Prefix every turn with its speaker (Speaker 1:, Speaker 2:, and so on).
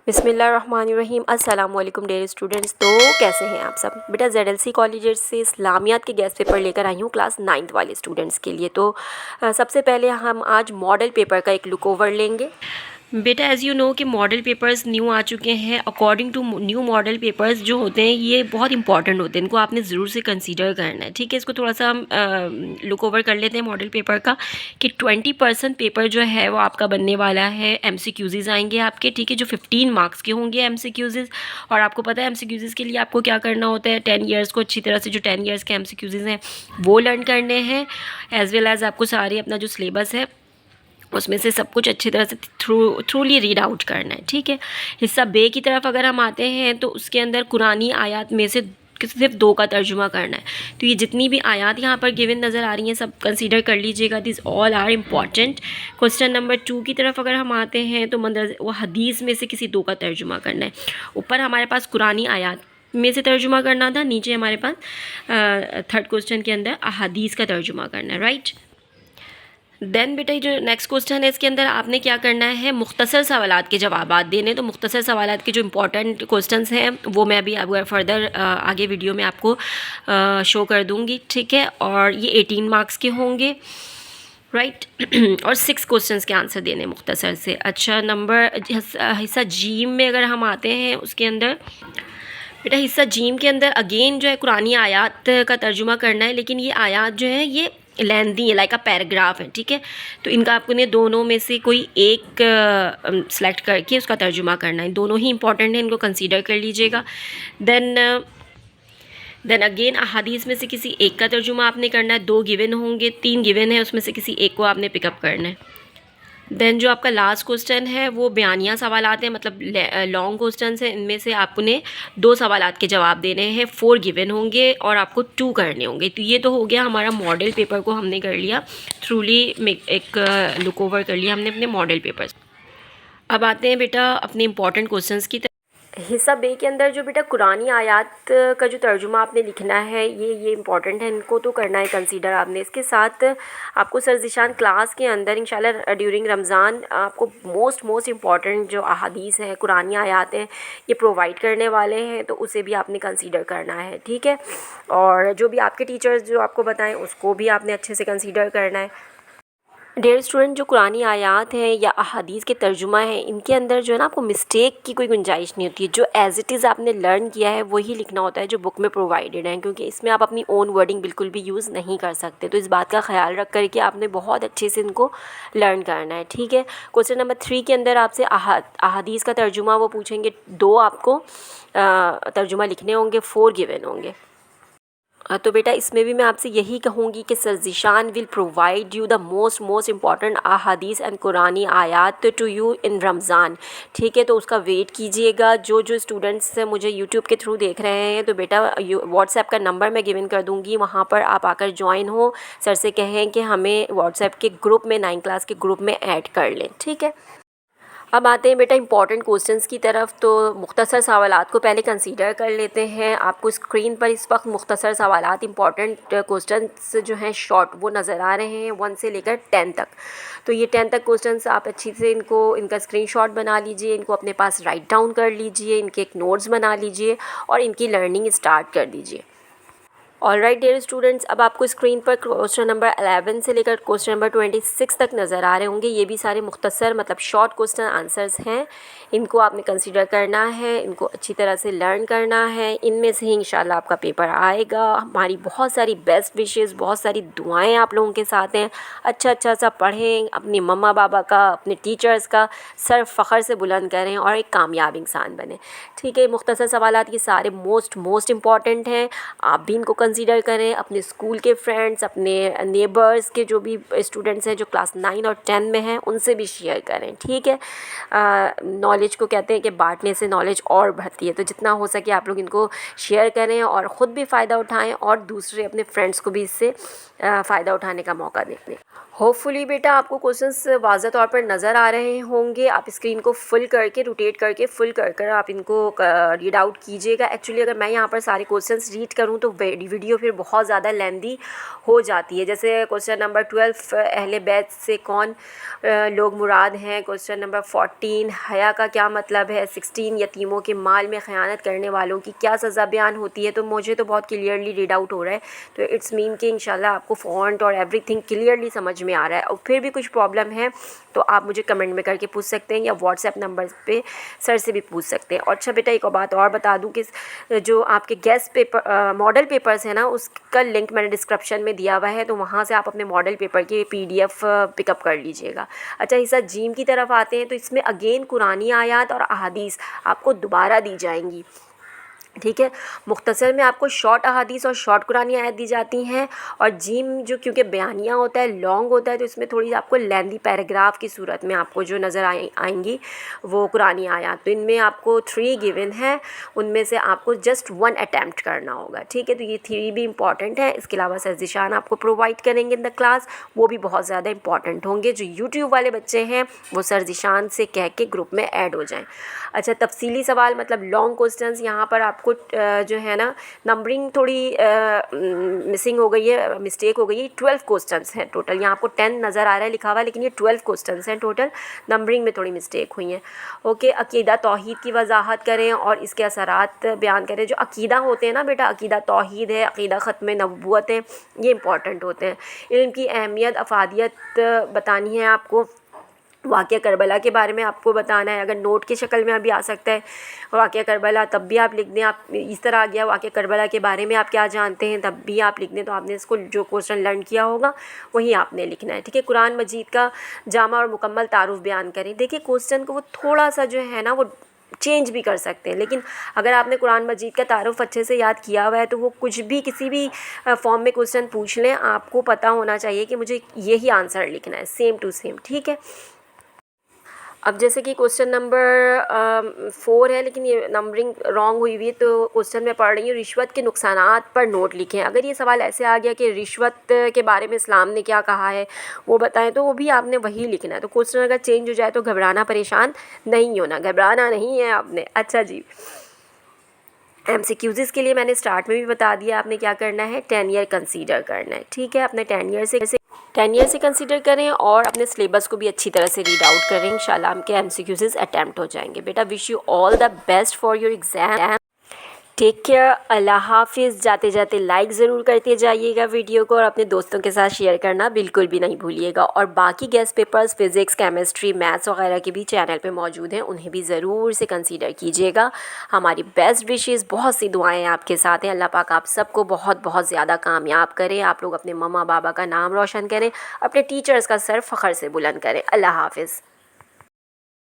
Speaker 1: बिस्मिल्लाहिर्रहमानिर्रहीम। अस्सलाम वालेकुम डियर स्टूडेंट्स। तो कैसे हैं आप सब? बेटा ZLC कॉलेजेस से इस्लामियात के गेस्ट पेपर लेकर आई हूँ क्लास 9th वाले स्टूडेंट्स के लिए। तो सबसे पहले हम आज मॉडल पेपर का एक लुक ओवर लेंगे। बेटा एज़ यू नो कि मॉडल पेपर्स न्यू आ चुके हैं। According to new model papers जो होते हैं ये बहुत इंपॉर्टेंट होते हैं, इनको आपने ज़रूर से कंसीडर करना है। ठीक है, इसको थोड़ा सा हम लुक ओवर कर लेते हैं मॉडल पेपर का कि 20% पेपर जो है वो आपका बनने वाला है। MCQs आएंगे आपके, ठीक है, जो 15 मार्क्स के होंगे MCQs। और आपको पता है MCQs के लिए आपको क्या करना होता है, 10 ईयर्स को अच्छी तरह से जो 10 ईयर्स के MCQs हैं वो लर्न करने हैं, एज़ वेल एज़ आपको सारे अपना जो सिलेबस है उसमें से सब कुछ अच्छी तरह से थ्रूली रीड आउट करना है। ठीक है, हिस्सा बे की तरफ अगर हम आते हैं तो उसके अंदर कुरानी आयत में से सिर्फ 2 का तर्जुमा करना है। तो ये जितनी भी आयत यहाँ पर गिवन नज़र आ रही हैं सब कंसीडर कर लीजिएगा, this all are important. Question number 2 की तरफ अगर हम आते हैं तो वो हदीस में से किसी 2 का तर्जुमा करना है। ऊपर हमारे पास कुरानी आयत में से तर्जुमा करना था, नीचे हमारे पास थर्ड क्वेश्चन के अंदर अहादीस का तर्जुमा करना है, राइट। देन बेटा जो नेक्स्ट क्वेश्चन है इसके अंदर आपने क्या करना है, मुख्तसर सवालात के जवाबात देने। तो मुख्तसर सवालात के जो इंपॉर्टेंट क्वेश्चंस हैं वो मैं अभी अब फर्दर आगे वीडियो में आपको शो कर दूंगी, ठीक है। और ये 18 मार्क्स के होंगे, राइट। और 6 क्वेश्चंस के आंसर देने मुख्तसर से। अच्छा, नंबर हिस्सा जीम में अगर हम आते हैं उसके अंदर बेटा हिस्सा जीम के अंदर अगेन जो है कुरानी आयत का तर्जुमा करना है, लेकिन ये आयत जो है ये लेंदी है, लाइक अ पैराग्राफ है, ठीक है। तो इनका आपने दोनों में से कोई एक सेलेक्ट करके उसका तर्जुमा करना है। दोनों ही इंपॉर्टेंट है, इनको कंसीडर कर लीजिएगा। देन अगेन अहादीस में से किसी एक का तर्जुमा आपने करना है। 2 गिवन होंगे, 3 गिवन है, उसमें से किसी एक को आपने पिकअप करना है। देन जो आपका लास्ट क्वेश्चन है वो बयानिया सवालात हैं, मतलब लॉन्ग क्वेश्चन है। इनमें से आपने 2 सवालात के जवाब देने हैं, 4 गिवन होंगे और आपको 2 करने होंगे। तो ये तो हो गया हमारा मॉडल पेपर को हमने कर लिया थ्रूली, एक लुक ओवर कर लिया हमने अपने मॉडल पेपर। अब आते हैं बेटा अपने इंपॉर्टेंट क्वेश्चंस की तरफ। हिस्सा बे के अंदर जो बेटा कुरानी आयत का जो तर्जुमा आपने लिखना है ये इंपॉर्टेंट है, इनको तो करना है कंसीडर आपने। इसके साथ आपको सर्जिशान क्लास के अंदर इंशाल्लाह ड्यूरिंग रमज़ान आपको मोस्ट इम्पॉर्टेंट जो अहादीस है, कुरानी आयत हैं, ये प्रोवाइड करने वाले हैं, तो उसे भी आपने कंसीडर करना है, ठीक है। और जो भी आपके टीचर्स जो आपको बताएं उसको भी आपने अच्छे से कंसीडर करना है। डियर स्टूडेंट, जो कुरानी आयत हैं या अहादीस के तर्जुमा है इनके अंदर जो है ना आपको मिस्टेक की कोई गुंजाइश नहीं होती है। जो एज़ इट इज़ आपने लर्न किया है वही लिखना होता है जो बुक में प्रोवाइडेड है, क्योंकि इसमें आप अपनी ओन वर्डिंग बिल्कुल भी यूज़ नहीं कर सकते। तो इस बात का ख्याल रख करके आपने बहुत अच्छे से इनको लर्न करना है, ठीक है। क्वेश्चन नंबर 3 के अंदर आपसे अहादीस का तर्जुमा वो पूछेंगे, 2 आपको तर्जुमा लिखने होंगे, 4 गिवन होंगे। तो बेटा इसमें भी मैं आपसे यही कहूँगी कि सर्जिशान will provide you the most important अहादीस एंड कुरानी आयात टू यू इन रमज़ान, ठीक है। तो उसका वेट कीजिएगा। जो स्टूडेंट्स मुझे यूट्यूब के थ्रू देख रहे हैं तो बेटा व्हाट्सएप का नंबर मैं गिवन कर दूँगी, वहाँ पर आप आकर ज्वाइन हो। सर से कहें कि हमें व्हाट्सएप के ग्रुप में 9 क्लास के ग्रुप में ऐड कर लें, ठीक है। अब आते हैं बेटा इंपॉर्टेंट क्वेश्चंस की तरफ। तो मुख्तसर सवालात को पहले कंसीडर कर लेते हैं। आपको स्क्रीन पर इस वक्त मुख्तसर सवालात इंपॉर्टेंट क्वेश्चंस जो हैं शॉर्ट वो नज़र आ रहे हैं 1 से लेकर 10 तक। तो ये 10 तक क्वेश्चंस आप अच्छी से इनका स्क्रीनशॉट बना लीजिए, इनको अपने पास राइट डाउन कर लीजिए, इनके एक नोट्स बना लीजिए और इनकी लर्निंग स्टार्ट कर दीजिए। ऑलराइट डियर स्टूडेंट्स, अब आपको स्क्रीन पर क्वेश्चन नंबर 11 से लेकर क्वेश्चन नंबर 26 तक नज़र आ रहे होंगे। ये भी सारे मुख्तसर मतलब शॉर्ट क्वेश्चन आंसर्स हैं, इनको आपने कंसीडर करना है, इनको अच्छी तरह से लर्न करना है। इनमें से ही इंशाल्लाह आपका पेपर आएगा। हमारी बहुत सारी बेस्ट विशेज़, बहुत सारी दुआएं आप लोगों के साथ हैं। अच्छा सा पढ़ें, अपनी मम्मा पापा का, अपने टीचर्स का सर फ़ख्र से बुलंद करें और एक कामयाब इंसान बने, ठीक है। मुख्तसर सवालात ये सारे मोस्ट इम्पॉर्टेंट हैं, आप भी इनको कंसीडर करें। अपने स्कूल के फ्रेंड्स, अपने नेबर्स के जो भी स्टूडेंट्स हैं जो क्लास 9 और 10 में हैं उनसे भी शेयर करें, ठीक है। नॉलेज को कहते हैं कि बांटने से नॉलेज और बढ़ती है, तो जितना हो सके आप लोग इनको शेयर करें और ख़ुद भी फ़ायदा उठाएं और दूसरे अपने फ्रेंड्स को भी इससे फ़ायदा उठाने का मौका दें। होपफुली बेटा आपको क्वेश्चंस वाज़ह तौर पर नज़र आ रहे होंगे। आप स्क्रीन को फुल करके रोटेट करके फुल कर कर आप इनको रीड आउट कीजिएगा। एक्चुअली अगर मैं यहाँ पर सारे क्वेश्चंस रीड करूँ तो वीडियो फिर बहुत ज़्यादा लेंदी हो जाती है। जैसे क्वेश्चन नंबर 12 अहले बैत से कौन लोग मुराद हैं। क्वेश्चन नंबर 14 हया का क्या मतलब है। 16 यतीमों के माल में ख़यानत करने वालों की क्या सज़ा बयान होती है। तो मुझे तो बहुत क्लियरली रीड आउट हो रहा है, तो इट्स मीन कि इंशाल्लाह आपको फ़ॉन्ट और एवरीथिंग क्लियरली समझ में आ रहा है। और फिर भी कुछ प्रॉब्लम है तो आप मुझे कमेंट में करके पूछ सकते हैं या व्हाट्सएप नंबर पे सर से भी पूछ सकते हैं। और अच्छा बेटा एक और बात और बता दूं कि जो आपके गेस्ट पेपर मॉडल पेपर्स हैं ना, उसका लिंक मैंने डिस्क्रिप्शन में दिया हुआ है, तो वहाँ से आप अपने मॉडल पेपर की PDF पिकअप कर लीजिएगा। अच्छा हिस्सा जीम की तरफ आते हैं, तो इसमें अगेन कुरानी आयात और अहादीस आपको दोबारा दी जाएंगी। ठीक है, मुख्तसर में आपको शॉर्ट अहादीस और शॉर्ट कुरानी आयत दी जाती हैं। और जिम जो क्योंकि बयानिया होता है, लॉन्ग होता है, तो इसमें थोड़ी आपको लेंदी पैराग्राफ की सूरत में आपको जो नज़र आएंगी वो कुरानी आयत। तो इनमें आपको 3 गिवन है, उनमें से आपको जस्ट 1 अटैम्प्ट करना होगा। ठीक है, तो ये 3 भी इंपॉर्टेंट है। इसके अलावा सर ज़िशान आपको प्रोवाइड करेंगे इन द क्लास, वो भी बहुत ज़्यादा इंपॉर्टेंट होंगे। जो यूट्यूब वाले बच्चे हैं वो सर ज़िशान से कह के ग्रुप में ऐड हो जाएँ। अच्छा तफसीली सवाल मतलब लॉन्ग क्वेश्चंस, यहाँ पर आपको जो है ना नंबरिंग थोड़ी मिसिंग हो गई है, मिस्टेक हो गई है। 12 क्वेश्चंस हैं टोटल, यहाँ आपको 10 नज़र आ रहा है लिखा हुआ, लेकिन ये 12 क्वेश्चंस हैं टोटल, नंबरिंग में थोड़ी मिस्टेक हुई है। ओके, अकीदा तौहीद की वजाहत करें और इसके असरात बयान करें। जो अकीदा होते हैं ना बेटा, अकीदा तौहीद है, अकीदा ख़त्म नबूवत है, ये इंपॉर्टेंट होते हैं। इल्म की अहमियत अफादियत बतानी है आपको। वाक़या करबला के बारे में आपको बताना है, अगर नोट की शक्ल में अभी आ सकता है वाक़या करबला, तब भी आप लिख दें। आप इस तरह आ गया वाक़या करबला के बारे में आप क्या जानते हैं, तब भी आप लिख दें। तो आपने इसको जो क्वेश्चन लर्न किया होगा वही आपने लिखना है। ठीक है, कुरान मजीद का जामा और मुकम्मल तारुफ बयान करें। देखिए क्वेश्चन को वो थोड़ा सा जो है ना वो चेंज भी कर सकते हैं, लेकिन अगर आपने कुरान मजीद का तारुफ अच्छे से याद किया हुआ है तो वो कुछ भी किसी भी फॉर्म में क्वेश्चन पूछ लें, आपको पता होना चाहिए कि मुझे यही आंसर लिखना है, सेम टू सेम। ठीक है, अब जैसे कि क्वेश्चन नंबर 4 है, लेकिन ये नंबरिंग रॉन्ग हुई हुई है, तो क्वेश्चन में पढ़ रही हूँ। रिश्वत के नुकसानात पर नोट लिखें। अगर ये सवाल ऐसे आ गया कि रिश्वत के बारे में इस्लाम ने क्या कहा है वो बताएं, तो वो भी आपने वही लिखना है। तो क्वेश्चन अगर चेंज हो जाए तो घबराना, परेशान नहीं होना, घबराना नहीं है आपने। अच्छा जी, MCQs के लिए मैंने स्टार्ट में भी बता दिया आपने क्या करना है, 10 ईयर कंसीडर करना है। ठीक है, अपने 10 ईयर से कंसीडर करें और अपने सिलेबस को भी अच्छी तरह से रीड आउट करें। इंशाल्लाह आपके MCQs अटैम्प्ट हो जाएंगे। बेटा wish you all the best for your exam. Take care, अल्लाह हाफिज़। जाते जाते लाइक ज़रूर करते जाइएगा वीडियो को और अपने दोस्तों के साथ शेयर करना बिल्कुल भी नहीं भूलिएगा। और बाकी guest papers physics, chemistry, maths वगैरह के भी चैनल पे मौजूद हैं, उन्हें भी ज़रूर से कंसीडर कीजिएगा। हमारी बेस्ट विशेज़, बहुत सी दुआएं आपके साथ हैं। अल्लाह पाक आप सबको बहुत बहुत ज़्यादा कामयाब करें। आप लोग अपने मम्मा बाबा का नाम रोशन करें, अपने टीचर्स का सर फ़ख्र से बुलंद करें। अल्लाह हाफिज़।